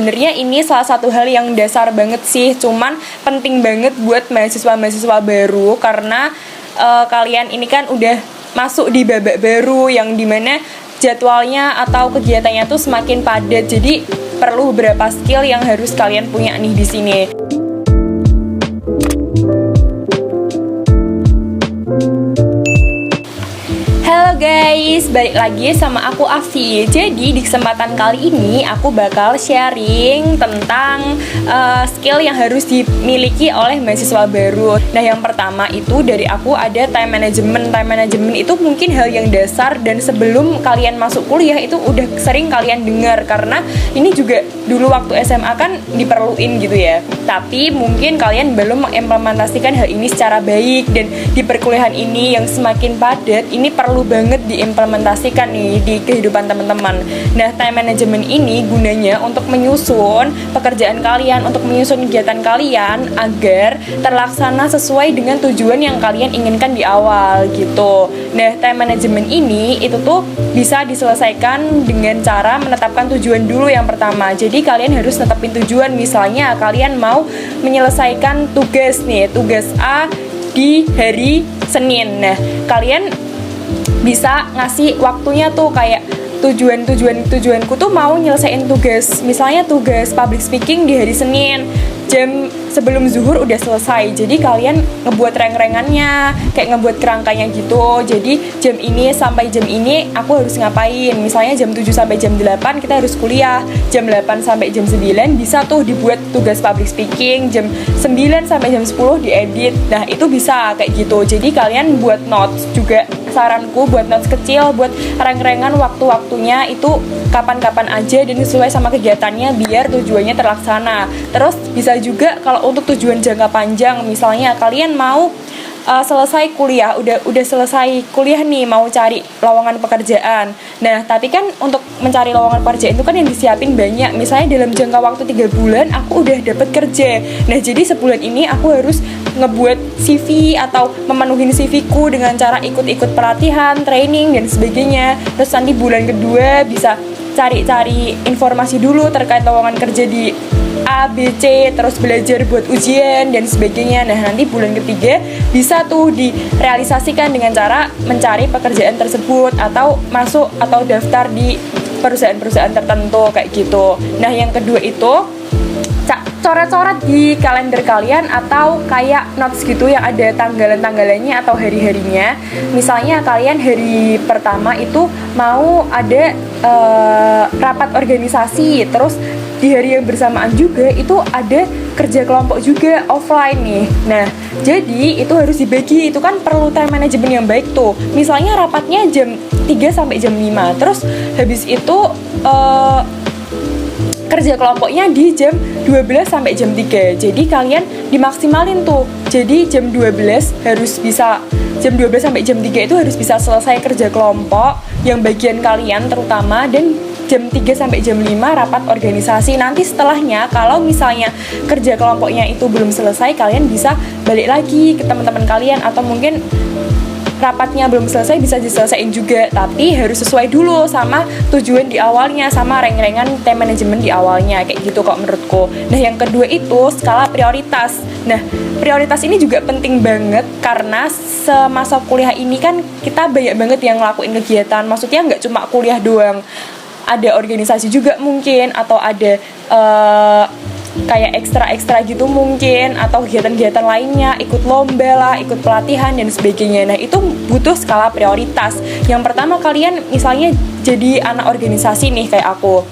sebenarnya ini salah satu hal yang dasar banget sih, cuman penting banget buat mahasiswa-mahasiswa baru karena kalian ini kan udah masuk di babak baru yang dimana jadwalnya atau kegiatannya tuh semakin padat. Jadi perlu beberapa skill yang harus kalian punya nih di sini. Halo guys, balik lagi sama aku Afi. Jadi di kesempatan kali ini aku bakal sharing tentang skill yang harus dimiliki oleh mahasiswa baru. Nah yang pertama itu dari aku ada time management. Time management itu mungkin hal yang dasar dan sebelum kalian masuk kuliah itu udah sering kalian dengar. Karena ini juga dulu waktu SMA kan diperluin gitu ya. Tapi mungkin kalian belum mengimplementasikan hal ini secara baik. Dan di perkuliahan ini yang semakin padat, ini perlu banget diimplementasikan nih di kehidupan teman-teman. Nah, time management ini gunanya untuk menyusun pekerjaan kalian, untuk menyusun kegiatan kalian agar terlaksana sesuai dengan tujuan yang kalian inginkan di awal gitu. Nah, time management ini itu tuh bisa diselesaikan dengan cara menetapkan tujuan dulu yang pertama. Jadi kalian harus netapin tujuan. Misalnya kalian mau menyelesaikan tugas nih, tugas A di hari Senin. Nah, kalian bisa ngasih waktunya tuh kayak tujuanku tuh mau nyelesain tugas, misalnya tugas public speaking di hari Senin jam sebelum zuhur udah selesai. Jadi kalian ngebuat reng-rengannya, kayak ngebuat kerangkanya gitu. Jadi jam ini sampai jam ini aku harus ngapain. Misalnya jam 7 sampai jam 8 kita harus kuliah. Jam 8 sampai jam 9 bisa tuh dibuat tugas public speaking. Jam 9 sampai jam 10 diedit. Nah, itu bisa kayak gitu. Jadi kalian buat notes juga. Saranku buat notes kecil, buat reng-rengan waktu-waktunya itu kapan-kapan aja dan sesuai sama kegiatannya biar tujuannya terlaksana. Terus bisa juga kalau untuk tujuan jangka panjang, misalnya kalian mau selesai kuliah, udah selesai kuliah nih, mau cari lowongan pekerjaan. Nah, tapi kan untuk mencari lowongan pekerjaan itu kan yang disiapin banyak. Misalnya dalam jangka waktu 3 bulan aku udah dapat kerja. Nah, jadi sebulan ini aku harus ngebuat CV atau memenuhi CV-ku dengan cara ikut-ikut pelatihan, training dan sebagainya. Terus nanti bulan kedua bisa cari-cari informasi dulu terkait lowongan kerja di A, B, C, terus belajar buat ujian dan sebagainya. Nah, nanti bulan ketiga bisa tuh direalisasikan dengan cara mencari pekerjaan tersebut atau masuk atau daftar di perusahaan-perusahaan tertentu kayak gitu. Nah, yang kedua itu coret-coret di kalender kalian atau kayak notes gitu yang ada tanggalan-tanggalannya atau hari-harinya. Misalnya kalian hari pertama itu mau ada rapat organisasi, terus di hari yang bersamaan juga itu ada kerja kelompok juga offline nih. Nah, jadi itu harus dibagi, itu kan perlu time management yang baik tuh. Misalnya rapatnya jam 3 sampai jam 5, terus habis itu kerja kelompoknya di jam 12 sampai jam 3. Jadi kalian dimaksimalin tuh. Jadi jam 12 harus bisa, jam 12 sampai jam 3 itu harus bisa selesai kerja kelompok yang bagian kalian terutama, dan jam 3 sampai jam 5 rapat organisasi. Nanti setelahnya kalau misalnya kerja kelompoknya itu belum selesai, kalian bisa balik lagi ke teman-teman kalian, atau mungkin rapatnya belum selesai bisa diselesaikan juga, tapi harus sesuai dulu sama tujuan di awalnya, sama reng-rengan time management di awalnya, kayak gitu kok menurutku. Nah, yang kedua itu skala prioritas. Nah, prioritas ini juga penting banget karena semasa kuliah ini kan kita banyak banget yang ngelakuin kegiatan, maksudnya nggak cuma kuliah doang, ada organisasi juga mungkin, atau ada kayak ekstra gitu mungkin, atau kegiatan-kegiatan lainnya, ikut lomba lah, ikut pelatihan dan sebagainya. Nah, itu butuh skala prioritas. Yang pertama, kalian misalnya jadi anak organisasi nih kayak aku,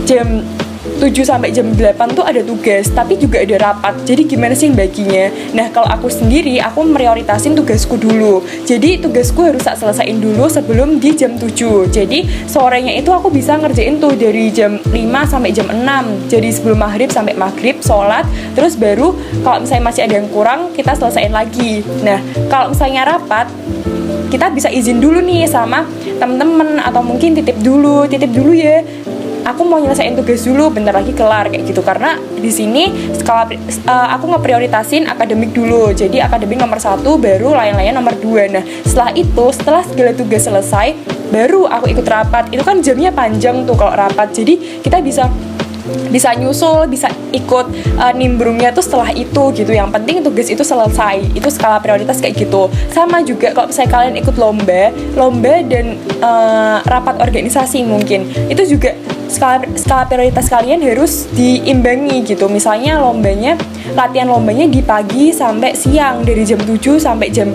jam 7 sampai jam 8 tuh ada tugas, tapi juga ada rapat. Jadi gimana sih baginya? Nah, kalau aku sendiri, aku prioritasin tugasku dulu. Jadi tugasku harus tak selesaiin dulu sebelum di jam 7. Jadi sorenya itu aku bisa ngerjain tuh dari jam 5 sampai jam 6. Jadi sebelum maghrib sampai maghrib, sholat, terus baru kalau misalnya masih ada yang kurang, kita selesaiin lagi. Nah, kalau misalnya rapat, kita bisa izin dulu nih sama temen-temen, atau mungkin titip dulu ya, aku mau nyelesain tugas dulu, bentar lagi kelar, kayak gitu. Karena di sini aku ngeprioritasin akademik dulu. Jadi akademik nomor 1, baru lain-lainnya nomor 2. Nah, setelah segala tugas selesai, baru aku ikut rapat. Itu kan jamnya panjang tuh kalau rapat. Jadi kita bisa bisa nyusul, bisa ikut nimbrungnya tuh setelah itu gitu. Yang penting tugas itu selesai, itu skala prioritas kayak gitu. Sama juga kalau misalnya kalian ikut lomba dan rapat organisasi mungkin, itu juga skala prioritas kalian harus diimbangi gitu. Misalnya latihan lombanya di pagi sampai siang, dari jam 7 sampai jam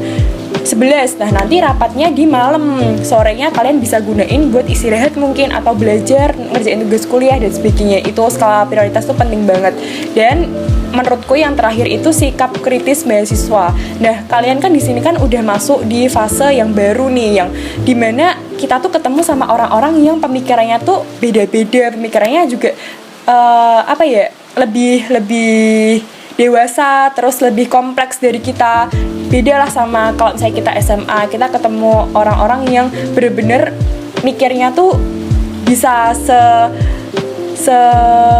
11. Nah, nanti rapatnya di malam. Sorenya kalian bisa gunain buat istirahat mungkin, atau belajar, ngerjain tugas kuliah dan sebagainya. Itu skala prioritas tuh penting banget. Dan menurutku yang terakhir itu sikap kritis mahasiswa. Nah, kalian kan di sini kan udah masuk di fase yang baru nih, yang dimana kita tuh ketemu sama orang-orang yang pemikirannya tuh beda-beda, pemikirannya juga lebih dewasa, terus lebih kompleks dari kita. Beda lah sama kalau misalnya kita SMA, kita ketemu orang-orang yang bener-bener mikirnya tuh bisa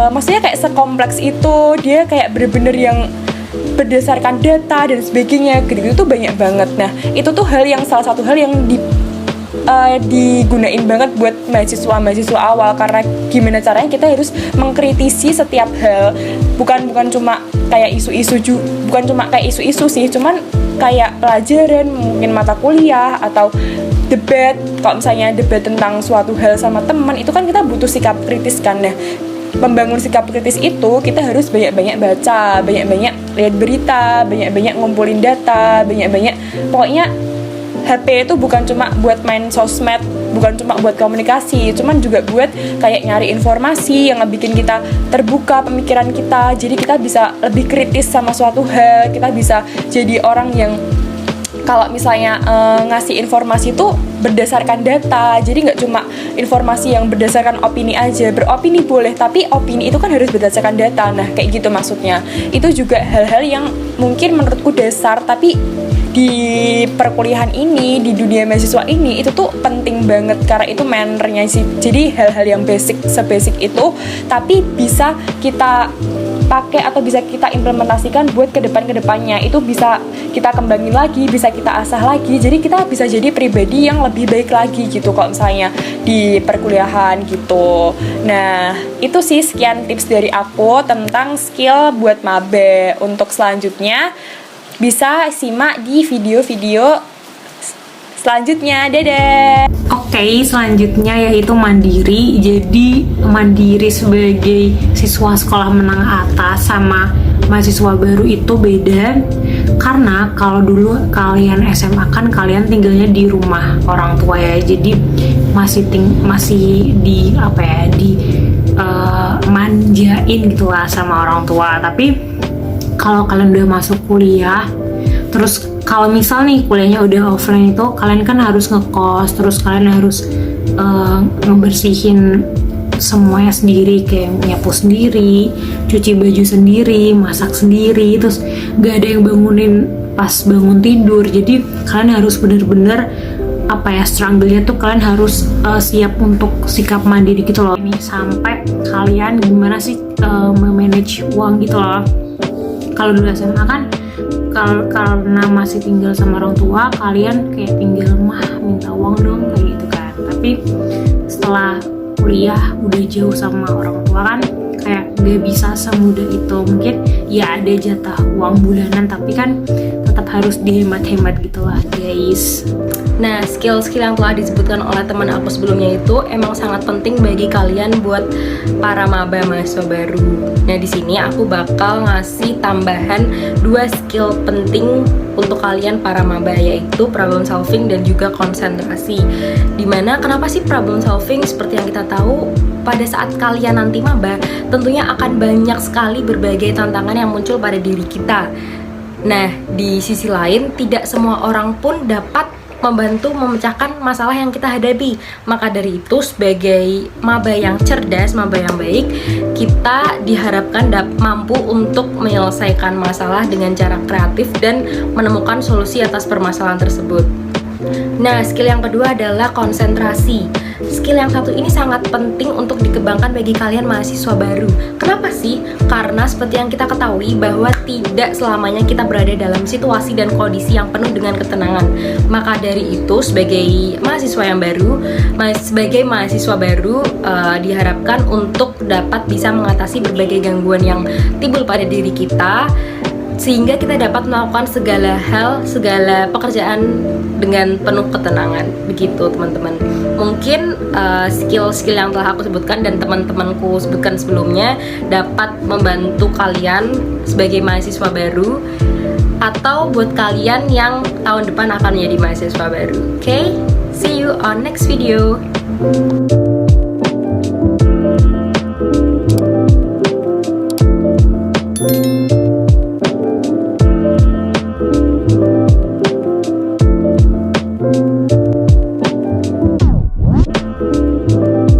maksudnya kayak sekompleks itu, dia kayak bener-bener yang berdasarkan data dan sebagainya gitu tuh banyak banget. Nah, itu tuh salah satu hal yang digunain banget buat mahasiswa awal, karena gimana caranya kita harus mengkritisi setiap hal, bukan cuma kayak isu-isu sih, cuman kayak pelajaran, mungkin mata kuliah atau debat. Kalau misalnya debat tentang suatu hal sama teman, itu kan kita butuh sikap kritis kan. Nah, membangun sikap kritis itu kita harus banyak-banyak baca, banyak-banyak lihat berita, banyak-banyak ngumpulin data, banyak-banyak, pokoknya HP itu bukan cuma buat main sosmed, bukan cuma buat komunikasi, cuman juga buat kayak nyari informasi yang ngebikin kita terbuka pemikiran kita. Jadi kita bisa lebih kritis sama suatu hal, kita bisa jadi orang yang kalau misalnya ngasih informasi itu berdasarkan data. Jadi nggak cuma informasi yang berdasarkan opini aja. Beropini boleh, tapi opini itu kan harus berdasarkan data. Nah, kayak gitu maksudnya. Itu juga hal-hal yang mungkin menurutku dasar, tapi di perkuliahan ini, di dunia mahasiswa ini, itu tuh penting banget karena itu mannernya sih. Jadi hal-hal yang sebasic itu, tapi bisa kita pakai atau bisa kita implementasikan buat kedepannya. Itu bisa kita kembangin lagi, bisa kita asah lagi. Jadi kita bisa jadi pribadi yang lebih baik lagi gitu kalau misalnya di perkuliahan gitu. Nah, itu sih sekian tips dari aku tentang skill buat maba. Untuk selanjutnya bisa simak di video-video selanjutnya. Dadah. Oke, selanjutnya yaitu mandiri. Jadi mandiri sebagai siswa sekolah menengah atas sama mahasiswa baru itu beda. Karena kalau dulu kalian SMA kan kalian tinggalnya di rumah orang tua ya. Jadi masih manjain gitu lah sama orang tua. Tapi kalau kalian udah masuk kuliah, terus kalau misal nih kuliahnya udah offline itu, kalian kan harus ngekos, terus kalian harus ngebersihin semuanya sendiri, kayak nyapu sendiri, cuci baju sendiri, masak sendiri, terus gak ada yang bangunin pas bangun tidur. Jadi kalian harus bener-bener struggle-nya tuh kalian harus siap untuk sikap mandiri gitu loh. Ini sampai kalian gimana sih memanage uang gitu loh. Kalau dulu SMA kan karena masih tinggal sama orang tua, kalian kayak tinggal minta uang dong kayak gitu kan. Tapi setelah kuliah udah jauh sama orang tua kan kayak gak bisa semudah itu. Mungkin ya ada jatah uang bulanan, tapi kan tetap harus dihemat-hemat gitu lah guys. Nah, skill-skill yang telah disebutkan oleh teman aku sebelumnya itu emang sangat penting bagi kalian buat para maba mahasiswa baru. Nah, di sini aku bakal ngasih tambahan 2 skill penting untuk kalian para maba, yaitu problem solving dan juga konsentrasi. Dimana kenapa sih problem solving? Seperti yang kita tahu, pada saat kalian nanti maba, tentunya akan banyak sekali berbagai tantangan yang muncul pada diri kita. Nah, di sisi lain, tidak semua orang pun dapat membantu memecahkan masalah yang kita hadapi. Maka dari itu, sebagai maba yang cerdas, maba yang baik, kita diharapkan mampu untuk menyelesaikan masalah dengan cara kreatif dan menemukan solusi atas permasalahan tersebut. Nah, skill yang kedua adalah konsentrasi. Skill yang satu ini sangat penting untuk dikembangkan bagi kalian mahasiswa baru. Kenapa sih? Karena seperti yang kita ketahui bahwa tidak selamanya kita berada dalam situasi dan kondisi yang penuh dengan ketenangan. Maka dari itu, sebagai mahasiswa baru diharapkan untuk dapat bisa mengatasi berbagai gangguan yang timbul pada diri kita, sehingga kita dapat melakukan segala hal, segala pekerjaan dengan penuh ketenangan. Begitu teman-teman. Mungkin skill-skill yang telah aku sebutkan dan teman-temanku sebutkan sebelumnya dapat membantu kalian sebagai mahasiswa baru, atau buat kalian yang tahun depan akan menjadi mahasiswa baru. Oke? See you on next video.